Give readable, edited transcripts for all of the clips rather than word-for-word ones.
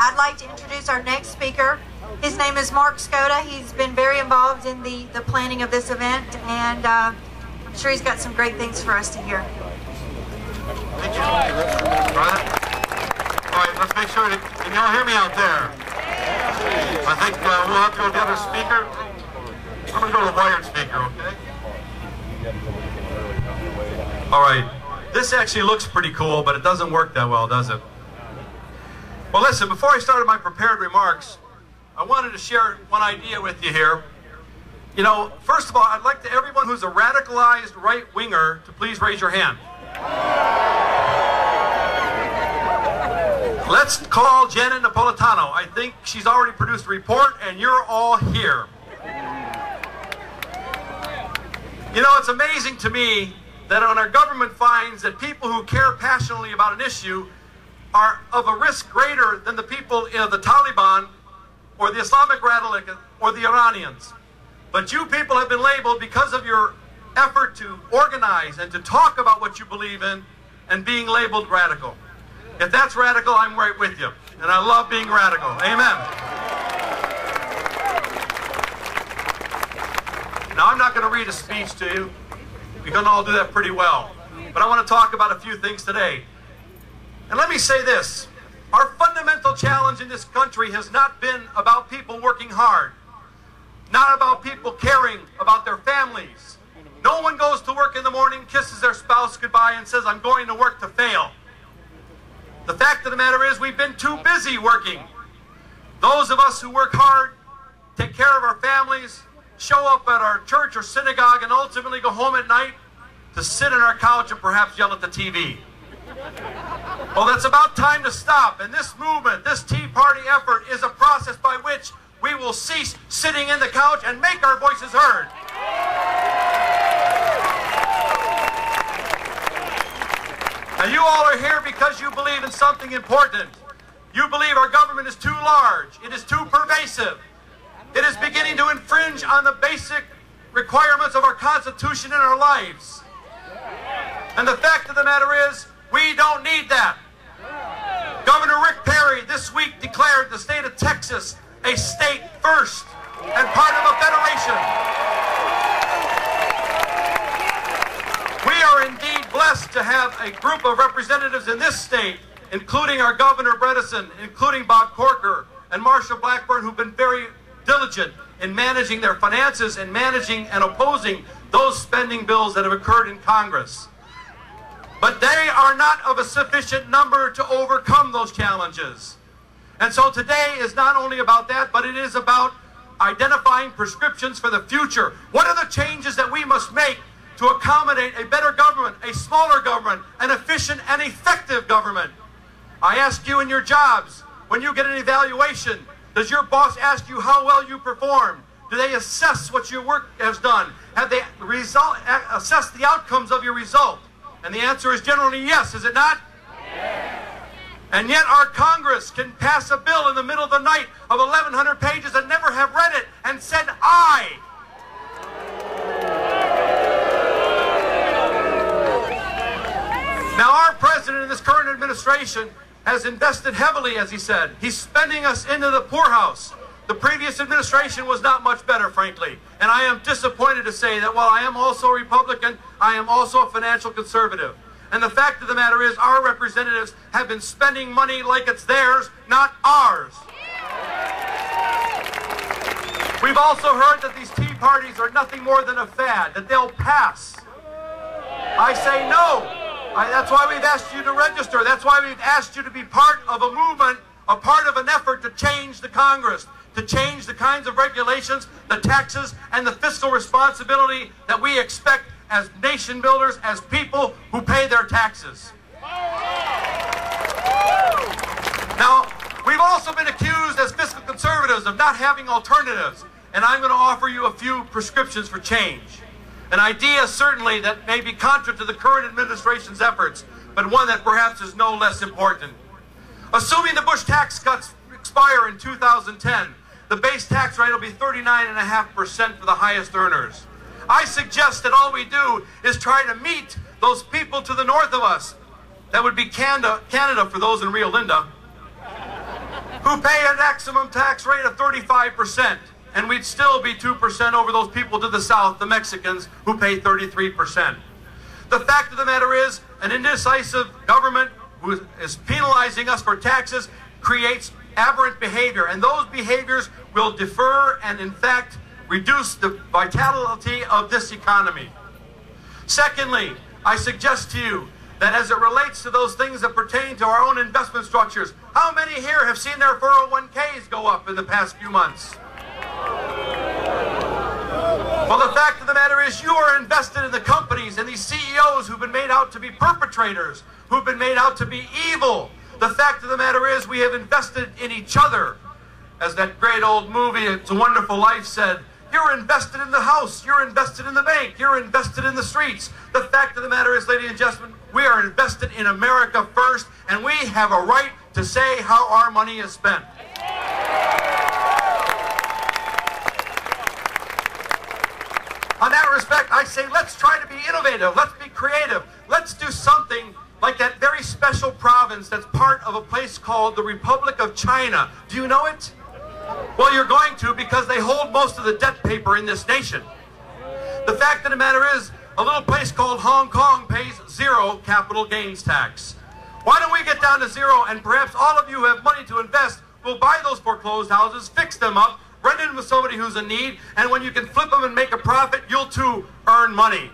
I'd like to introduce our next speaker. His name is Mark Skoda. He's been very involved in the planning of this event, and I'm sure he's got some great things for us to hear. Thank you. All right, let's make sure that, can y'all hear me out there? I think we'll have to go to the other speaker. I'm going to go to the wired speaker, okay? All right. This actually looks pretty cool, but it doesn't work that well, does it? Well, listen, before I started my prepared remarks, I wanted to share one idea with you here. You know, first of all, I'd like to everyone who's a radicalized right-winger to please raise your hand. Let's call Janet Napolitano. I think she's already produced a report, and you're all here. You know, it's amazing to me that when our government finds that people who care passionately about an issue are of a risk greater than the people in the Taliban or the Islamic Radical or the Iranians. But you people have been labeled because of your effort to organize and to talk about what you believe in and being labeled radical. If that's radical, I'm right with you. And I love being radical. Amen. Now, I'm not going to read a speech to you. We can all do that pretty well. But I want to talk about a few things today. And let me say this. Our fundamental challenge in this country has not been about people working hard. Not about people caring about their families. No one goes to work in the morning, kisses their spouse goodbye, and says, I'm going to work to fail. The fact of the matter is we've been too busy working. Those of us who work hard, take care of our families, show up at our church or synagogue, and ultimately go home at night to sit on our couch and perhaps yell at the TV. Well, that's about time to stop. And this movement, this Tea Party effort, is a process by which we will cease sitting in the couch and make our voices heard. Now, you all are here because you believe in something important. You believe our government is too large. It is too pervasive. It is beginning to infringe on the basic requirements of our Constitution and our lives. And the fact of the matter is, we don't need that. Governor Rick Perry this week declared the state of Texas a state first and part of a federation. We are indeed blessed to have a group of representatives in this state, including our Governor Bredesen, including Bob Corker and Marsha Blackburn, who've been very diligent in managing their finances and managing and opposing those spending bills that have occurred in Congress. But they are not of a sufficient number to overcome those challenges. And so today is not only about that, but it is about identifying prescriptions for the future. What are the changes that we must make to accommodate a better government, a smaller government, an efficient and effective government? I ask you in your jobs, when you get an evaluation, does your boss ask you how well you performed? Do they assess what your work has done? Have they assessed the outcomes of your result? And the answer is generally yes, is it not? Yes. And yet our Congress can pass a bill in the middle of the night of 1,100 pages and never have read it and said aye. Now our president in this current administration has invested heavily, as he said. He's spending us into the poorhouse. The previous administration was not much better, frankly. And I am disappointed to say that while I am also a Republican, I am also a financial conservative. And the fact of the matter is our representatives have been spending money like it's theirs, not ours. We've also heard that these tea parties are nothing more than a fad, that they'll pass. I say no. That's why we've asked you to register. That's why we've asked you to be part of a movement, a part of an effort to change the Congress, to change the kinds of regulations, the taxes, and the fiscal responsibility that we expect as nation builders, as people who pay their taxes. Now, we've also been accused as fiscal conservatives of not having alternatives, and I'm going to offer you a few prescriptions for change. An idea certainly that may be contrary to the current administration's efforts, but one that perhaps is no less important. Assuming the Bush tax cuts expire in 2010, the base tax rate will be 39.5% for the highest earners. I suggest that all we do is try to meet those people to the north of us, that would be Canada for those in Rio Linda, who who pay a maximum tax rate of 35%, and we'd still be 2% over those people to the south, the Mexicans, who pay 33%. The fact of the matter is, an indecisive government who is penalizing us for taxes creates aberrant behavior, and those behaviors will defer and, in fact, reduce the vitality of this economy. Secondly, I suggest to you that as it relates to those things that pertain to our own investment structures, how many here have seen their 401ks go up in the past few months? Well, the fact of the matter is you are invested in the companies and these CEOs who've been made out to be perpetrators, who've been made out to be evil. The fact of the matter is we have invested in each other. As that great old movie, It's a Wonderful Life, said, you're invested in the house, you're invested in the bank, you're invested in the streets. The fact of the matter is, ladies and gentlemen, we are invested in America first, and we have a right to say how our money is spent. On that respect, I say let's try to be innovative, let's be creative, let's do something like that very special province that's part of a place called the Republic of China. Do you know it? Well, you're going to, because they hold most of the debt paper in this nation. The fact of the matter is, a little place called Hong Kong pays 0 capital gains tax. Why don't we get down to 0, and perhaps all of you who have money to invest will buy those foreclosed houses, fix them up, rent in with somebody who's in need, and when you can flip them and make a profit, you'll too earn money.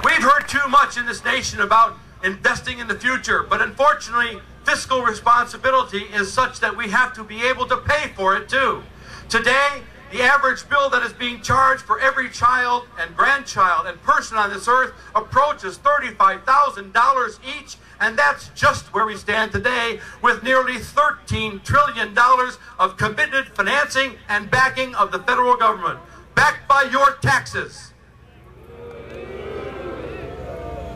We've heard too much in this nation about investing in the future, but unfortunately, fiscal responsibility is such that we have to be able to pay for it too. Today, the average bill that is being charged for every child and grandchild and person on this earth approaches $35,000 each, and that's just where we stand today, with nearly $13 trillion of committed financing and backing of the federal government, backed by your taxes.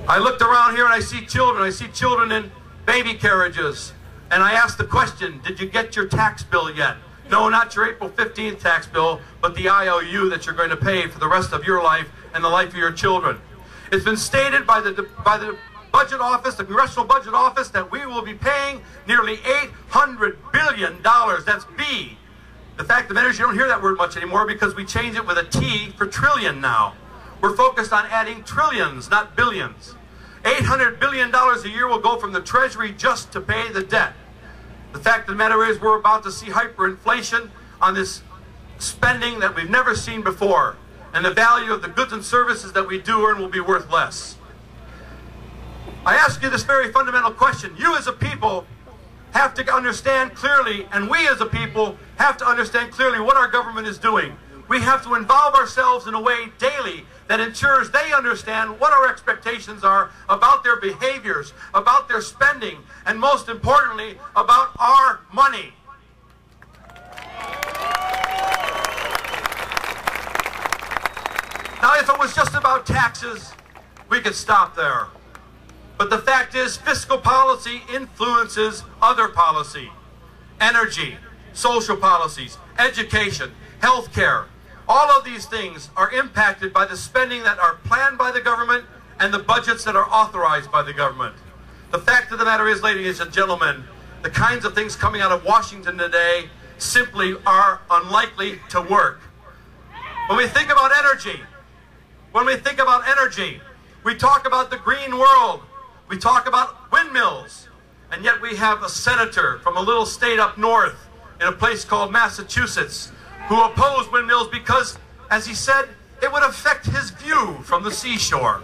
I looked around here and I see children in baby carriages, and I asked the question, did you get your tax bill yet? No, not your April 15th tax bill, but the IOU that you're going to pay for the rest of your life and the life of your children. It's been stated by the Budget Office, the Congressional Budget Office, that we will be paying nearly $800 billion. That's B. The fact of the matter is you don't hear that word much anymore because we change it with a T for trillion now. We're focused on adding trillions, not billions. $800 billion a year will go from the Treasury just to pay the debt. The fact of the matter is we're about to see hyperinflation on this spending that we've never seen before, and the value of the goods and services that we do earn will be worth less. I ask you this very fundamental question. You as a people have to understand clearly, and we as a people have to understand clearly what our government is doing. We have to involve ourselves in a way daily that ensures they understand what our expectations are about their behaviors, about their spending, and most importantly, about our money. Now, if it was just about taxes, we could stop there. But the fact is, fiscal policy influences other policy. Energy, social policies, education, health care. All of these things are impacted by the spending that are planned by the government and the budgets that are authorized by the government. The fact of the matter is, ladies and gentlemen, the kinds of things coming out of Washington today simply are unlikely to work. When we think about energy, we talk about the green world, we talk about windmills, and yet we have a senator from a little state up north in a place called Massachusetts who opposed windmills because, as he said, it would affect his view from the seashore.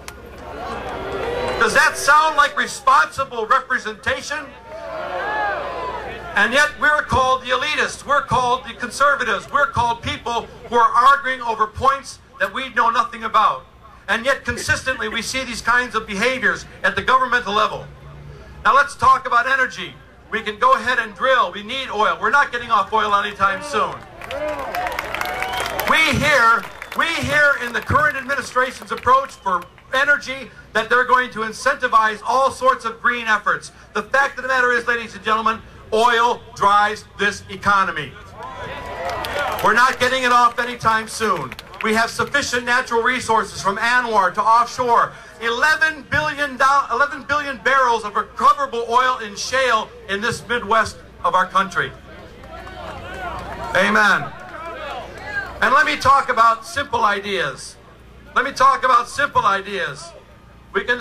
Does that sound like responsible representation? And yet we're called the elitists, we're called the conservatives, we're called people who are arguing over points that we know nothing about. And yet consistently we see these kinds of behaviors at the governmental level. Now let's talk about energy. We can go ahead and drill. We need oil. We're not getting off oil anytime soon. We hear in the current administration's approach for energy that they're going to incentivize all sorts of green efforts. The fact of the matter is, ladies and gentlemen, oil drives this economy. We're not getting it off anytime soon. We have sufficient natural resources from Anwar to offshore. 11 billion barrels barrels of recoverable oil in shale in this Midwest of our country. Amen. And let me talk about simple ideas. Let me talk about simple ideas. We can